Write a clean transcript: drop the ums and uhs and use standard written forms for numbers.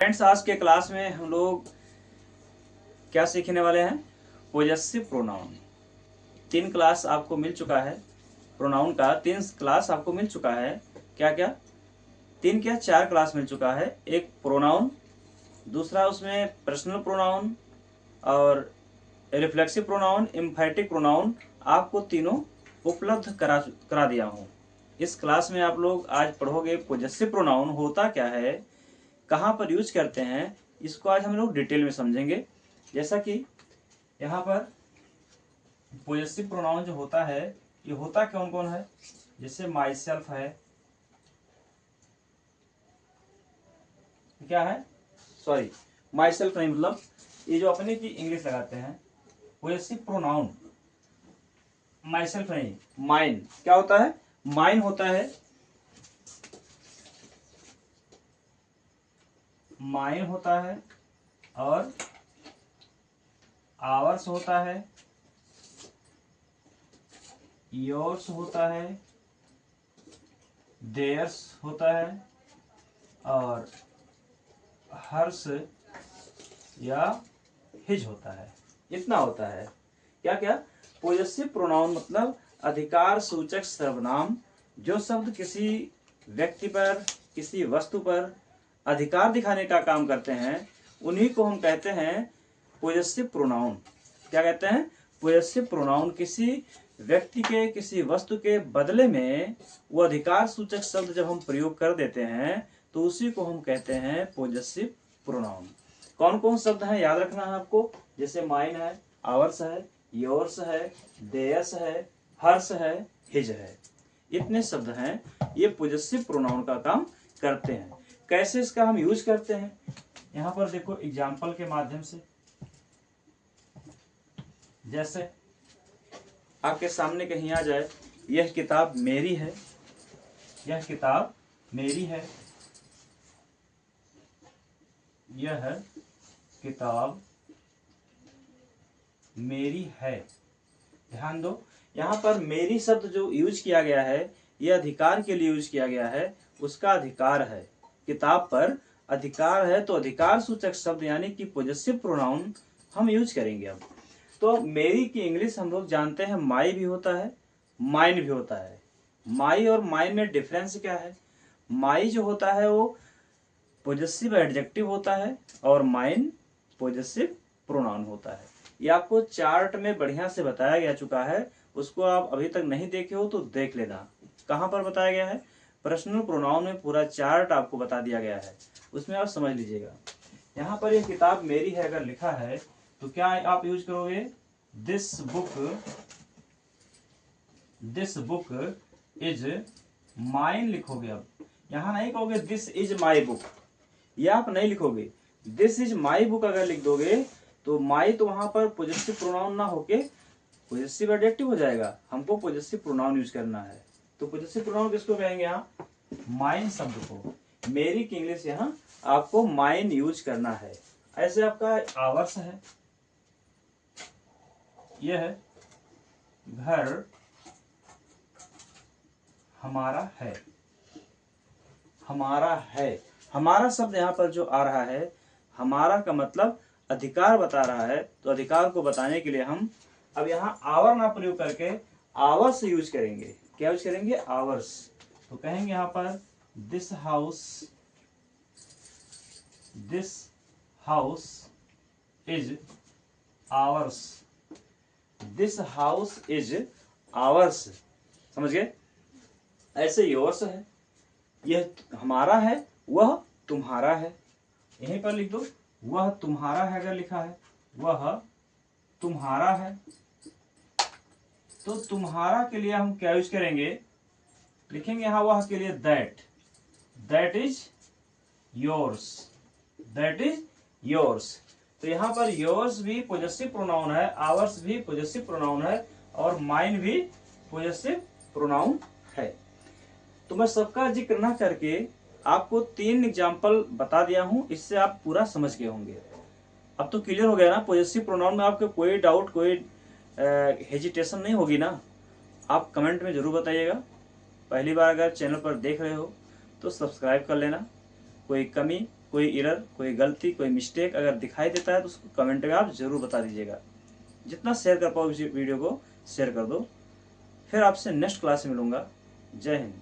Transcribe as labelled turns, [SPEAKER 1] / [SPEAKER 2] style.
[SPEAKER 1] Friends, आज के class में हम लोग क्या सीखने वाले हैं? Possessive pronoun. 3 क्लास आपको मिल चुका है। प्रोनाउन का 3 क्लास आपको मिल चुका है। क्या क्या 3 क्या 4 क्लास मिल चुका है। एक प्रोनाउन, दूसरा उसमें पर्सनल प्रोनाउन और रिफ्लेक्सिव प्रोनाउन, एम्फैटिक प्रोनाउन। आपको तीनों उपलब्ध करा दिया हूँ। इस क्लास में आप लोग आज पढ़ोगे पोजेसिव प्रोनाउन होता क्या है, कहाँ पर यूज करते हैं, इसको आज हम लोग डिटेल में समझेंगे। जैसा कि यहाँ पर पोजेसिव प्रोनाउन जो होता है, ये होता कौन कौन है? जैसे माई सेल्फ है, क्या है, सॉरी माई सेल्फ नहीं, मतलब ये जो अपने की इंग्लिश लगाते हैं। पोजेसिव प्रोनाउन माई सेल्फ नहीं, माइन। क्या होता है? माइन होता है, माइन होता है, और आवर्स होता है, योर्स होता है, देयर्स होता है, और हर्ष या हिज होता है। इतना होता है। क्या क्या? पोजेसिव प्रोनाउन मतलब अधिकार सूचक सर्वनाम। जो शब्द किसी व्यक्ति पर, किसी वस्तु पर अधिकार दिखाने का काम करते हैं, उन्हीं को हम कहते हैं पोजेसिव प्रोनाउन। क्या कहते हैं? Possessive pronoun. किसी व्यक्ति के, किसी वस्तु के बदले में वो अधिकार सूचक शब्द जब हम प्रयोग कर देते हैं तो उसी को हम कहते हैं पोजेसिव प्रोनाउन। कौन कौन शब्द हैं याद रखना है आपको। जैसे माइन है, आवर्स है, योर्स है, देयस है, हर्ष है, हिज है। इतने शब्द हैं, ये पोजेसिव प्रोनाउन का काम करते हैं। कैसे इसका हम यूज करते हैं, यहाँ पर देखो एग्जाम्पल के माध्यम से। जैसे आपके सामने कहीं आ जाए, यह किताब मेरी है, यह किताब मेरी है, यह किताब मेरी है। ध्यान दो, यहाँ पर मेरी शब्द जो यूज किया गया है, यह अधिकार के लिए यूज किया गया है। उसका अधिकार है, किताब पर अधिकार है, तो अधिकार सूचक शब्द यानी कि पोजेसिव प्रोनाउन हम यूज करेंगे। अब तो मेरी की इंग्लिश हम लोग जानते हैं, माई भी होता है, माइन भी होता है। माई और माइन में डिफरेंस क्या है? माई जो होता है वो पोजेसिव एडजेक्टिव होता है, और माइन पोजेसिव प्रोनाउन होता है। ये आपको चार्ट में बढ़िया से बताया गया चुका है। उसको आप अभी तक नहीं देखे हो तो देख लेना। कहाँ पर बताया गया है? पर्सनल प्रोनाउन में पूरा चार्ट आपको बता दिया गया है, उसमें आप समझ लीजिएगा। यहाँ पर ये किताब मेरी है अगर लिखा है तो क्या आप यूज करोगे? दिस बुक इज माइन लिखोगे। अब यहाँ नहीं कहोगे दिस इज माई बुक, ये आप नहीं लिखोगे। दिस इज माई बुक अगर लिख दोगे तो माई तो वहां पर पॉजिटिव प्रोनाउन ना होके पॉजिटिव एडजेक्टिव हो जाएगा। हमको पॉजिटिव प्रोनाउन यूज करना है, तो पॉजिटिव प्रोनाउन किसको कहेंगे? यहाँ माइन शब्द को। मेरी की इंग्लिश यहाँ आपको माइन यूज करना है। ऐसे आपका आवर्स है, यह घर हमारा है, हमारा है। हमारा शब्द यहाँ पर जो आ रहा है, हमारा का मतलब अधिकार बता रहा है, तो अधिकार को बताने के लिए हम अब यहाँ आवर ना प्रयोग करके आवर्स यूज करेंगे। क्या यूज करेंगे? आवर्स। तो कहेंगे यहाँ पर this house is ours, this house is ours. समझ गए? ऐसे योर्स है, यह हमारा है, वह तुम्हारा है। यहीं पर लिख दो, वह तुम्हारा है अगर लिखा है, वह तुम्हारा है। तो तुम्हारा के लिए हम क्या यूज करेंगे? लिखेंगे यहाँ वह के लिए that is yours, that is yours. तो यहाँ पर योर्स भी पॉजेसिव प्रोनाउन है, आवर्स भी पॉजेसिव प्रोनाउन है, और माइन भी पॉजेसिव प्रोनाउन है। तो मैं सबका जिक्र ना करके आपको 3 एग्जाम्पल बता दिया हूं, इससे आप पूरा समझ गए होंगे। अब तो क्लियर हो गया ना? पॉजेसिव प्रोनाउन में आपको कोई डाउट, कोई हेजिटेशन नहीं होगी ना? आप कमेंट में जरूर बताइएगा। पहली बार अगर चैनल पर देख रहे हो तो सब्सक्राइब कर लेना। कोई कमी कोई एरर, कोई गलती, कोई मिस्टेक अगर दिखाई देता है तो उसको कमेंट में आप ज़रूर बता दीजिएगा। जितना शेयर कर पाओ इस वीडियो को शेयर कर दो। फिर आपसे नेक्स्ट क्लास में मिलूंगा। जय हिंद।